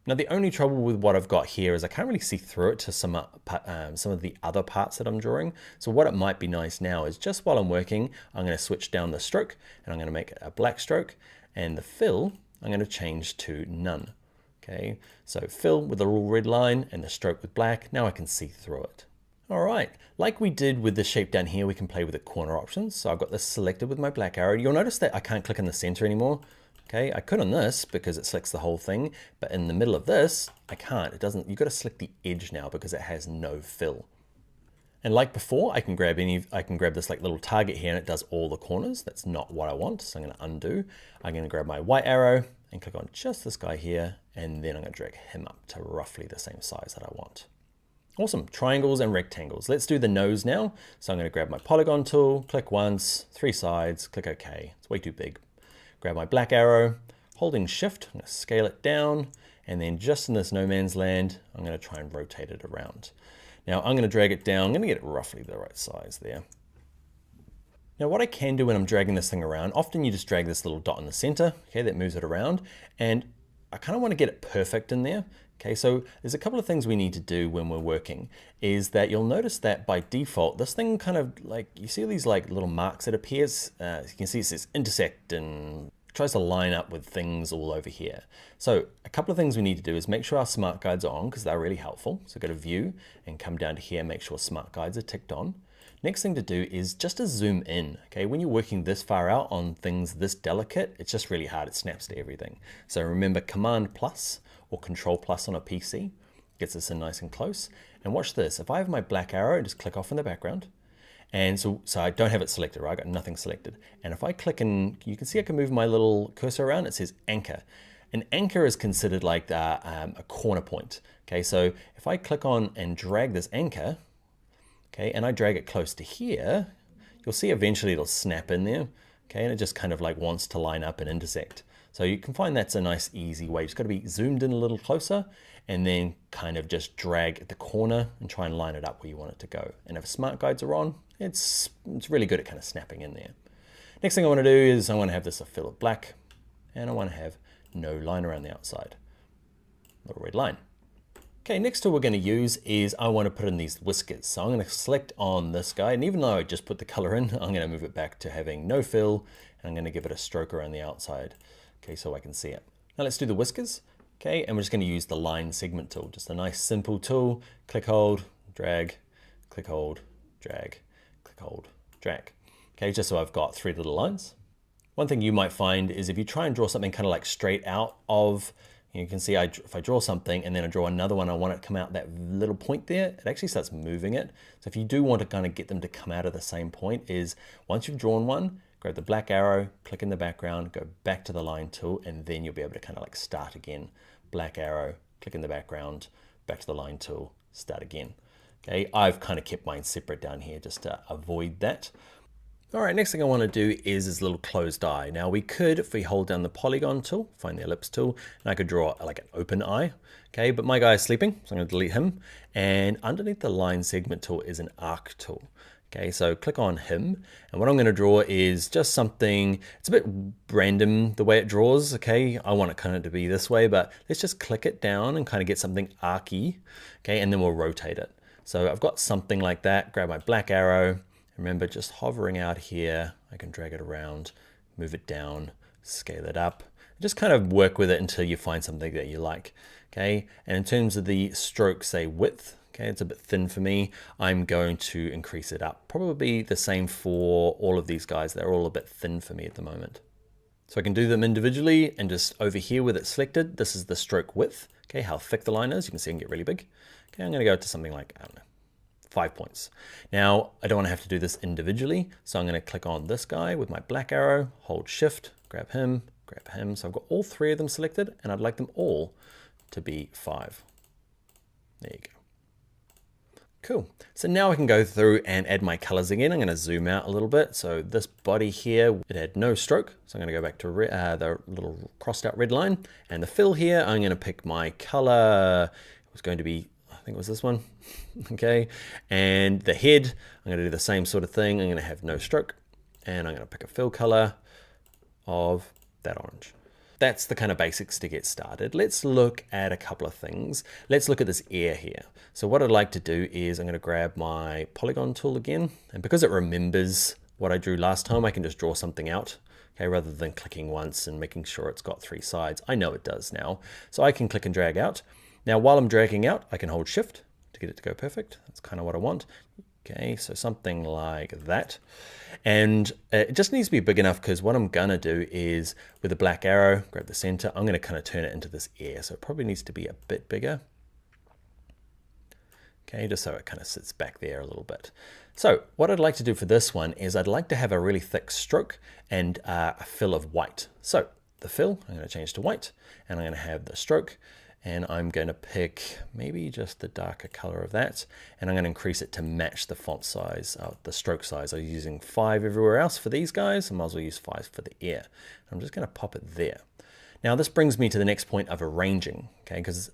Now the only trouble with what I've got here is I can't really see through it to some of the other parts that I'm drawing. So what it might be nice now is just while I'm working, I'm going to switch down the stroke and I'm going to make it a black stroke, and the fill I'm going to change to none. Okay, so fill with a little red line and the stroke with black. Now I can see through it. All right, like we did with the shape down here, we can play with the corner options. So I've got this selected with my black arrow. You'll notice that I can't click in the center anymore. Okay, I could on this because it selects the whole thing, but in the middle of this, I can't. It doesn't. You've got to select the edge now because it has no fill. And like before, I can grab this like little target here and it does all the corners. That's not what I want, so I'm going to undo. I'm going to grab my white arrow and click on just this guy here, and then I'm going to drag him up to roughly the same size that I want. Awesome, triangles and rectangles. Let's do the nose now. So I'm going to grab my polygon tool, click once, 3 sides, click OK. It's way too big. Grab my black arrow, holding shift, I'm going to scale it down, and then just in this no man's land, I'm going to try and rotate it around. Now I'm going to drag it down, I'm going to get it roughly the right size there. Now what I can do when I'm dragging this thing around, often you just drag this little dot in the center, okay, that moves it around, and I kind of want to get it perfect in there. Okay, so there's a couple of things we need to do when we're working, is that you'll notice that by default, this thing kind of like, you see these like little marks that appears, you can see it says intersect and tries to line up with things all over here. So a couple of things we need to do is make sure our smart guides are on because they're really helpful. So go to view and come down to here, make sure smart guides are ticked on. Next thing to do is just to zoom in. Okay, when you're working this far out on things this delicate, it's just really hard. It snaps to everything. So remember Command plus or Control plus on a PC gets us in nice and close. And watch this. If I have my black arrow and just click off in the background, and so I don't have it selected, right? I got nothing selected. And if I click and you can see I can move my little cursor around, it says anchor. An anchor is considered like a corner point. Okay, so if I click on and drag this anchor, okay, and I drag it close to here, you'll see eventually it'll snap in there. Okay, and it just kind of like wants to line up and intersect. So you can find that's a nice easy way. It's got to be zoomed in a little closer and then kind of just drag at the corner and try and line it up where you want it to go. And if smart guides are on, it's really good at kind of snapping in there. Next thing I want to do is I want to have this a fill of black, and I want to have no line around the outside, little red line. Okay, next tool we're going to use is I want to put in these whiskers. So I'm going to select on this guy, and even though I just put the color in, I'm going to move it back to having no fill, and I'm going to give it a stroke around the outside, okay, so I can see it. Now let's do the whiskers, okay, and we're just going to use the line segment tool, just a nice simple tool. Click, hold, drag, click, hold, drag, click, hold, drag. Okay, just so I've got 3 little lines. One thing you might find is if you try and draw something kind of like straight out of, you can see if I draw something and then I draw another one, I want it to come out that little point there, it actually starts moving it. So if you do want to kind of get them to come out of the same point, is once you've drawn one, grab the black arrow, click in the background, go back to the line tool, and then you'll be able to kind of like start again. Black arrow, click in the background, back to the line tool, start again. Okay, I've kind of kept mine separate down here just to avoid that. All right, next thing I want to do is this little closed eye. Now we could, if we hold down the polygon tool, find the ellipse tool, and I could draw like an open eye, okay? But my guy is sleeping, so I'm going to delete him. And underneath the line segment tool is an arc tool. Okay, so click on him, and what I'm going to draw is just something, it's a bit random the way it draws, okay? I want it kind of to be this way, but let's just click it down and kind of get something arcy, okay? And then we'll rotate it. So I've got something like that, grab my black arrow. Remember, just hovering out here, I can drag it around, move it down, scale it up, just kind of work with it until you find something that you like, okay? And in terms of the stroke, say width, okay, it's a bit thin for me, I'm going to increase it up. Probably the same for all of these guys, they're all a bit thin for me at the moment. So I can do them individually, and just over here with it selected, this is the stroke width, okay, how thick the line is, you can see it can get really big. Okay, I'm gonna go to something like, I don't know, 5 points. Now, I don't want to have to do this individually, so I'm going to click on this guy with my black arrow, hold shift, grab him. So I've got all 3 of them selected, and I'd like them all to be 5. There you go. Cool. So now I can go through and add my colors again. I'm going to zoom out a little bit. So this body here, it had no stroke. So I'm going to go back to the little crossed out red line. And the fill here, I'm going to pick my color. It was going to be, I think it was this one, okay? And the head, I'm gonna do the same sort of thing. I'm gonna have no stroke, and I'm gonna pick a fill color of that orange. that's the kind of basics to get started. Let's look at a couple of things. Let's look at this air here. So what I'd like to do is I'm going to grab my polygon tool again, and because it remembers what I drew last time, I can just draw something out. Okay, rather than clicking once and making sure it's got 3 sides. I know it does now. So I can click and drag out. Now while I'm dragging out, I can hold shift to get it to go perfect. That's kind of what I want. Okay, so something like that. And it just needs to be big enough, because what I'm gonna do is with the black arrow, grab the center, I'm gonna kind of turn it into this air. So it probably needs to be a bit bigger. Okay, just so it kind of sits back there a little bit. So what I'd like to do for this one is I'd like to have a really thick stroke and a fill of white. So the fill, I'm going to change to white, and I'm going to have the stroke, and I'm going to pick maybe just the darker color of that, and I'm going to increase it to match the font size, the stroke size. I'm using 5 everywhere else for these guys. I might as well use 5 for the ear. I'm just going to pop it there. Now this brings me to the next point of arranging, okay, because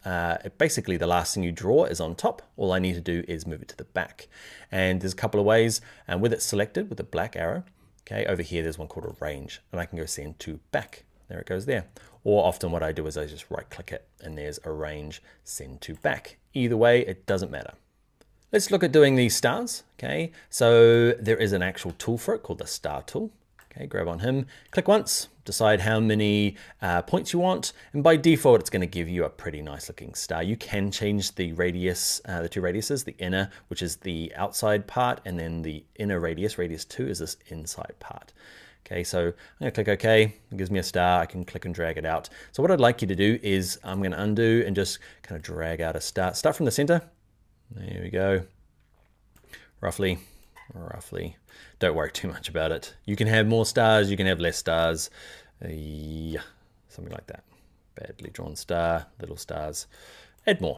basically the last thing you draw is on top. All I need to do is move it to the back. And there's a couple of ways, and with it selected with the black arrow, okay, over here there's one called arrange, and I can go send to back. There it goes there. Or often what I do is I just right click it, and there's arrange, send to back. Either way, it doesn't matter. Let's look at doing these stars, okay. So there is an actual tool for it called the star tool. Okay, grab on him, click once, decide how many points you want, and by default it's going to give you a pretty nice looking star. You can change the radius, the 2 radiuses, the inner, which is the outside part, and then the inner radius, radius 2, is this inside part. Okay, so I'm going to click OK, it gives me a star, I can click and drag it out. So what I'd like you to do is I'm going to undo and just kind of drag out a star. Start from the center, there we go, roughly. Don't worry too much about it. You can have more stars, you can have less stars. Yeah, something like that. Badly drawn star, little stars. Add more.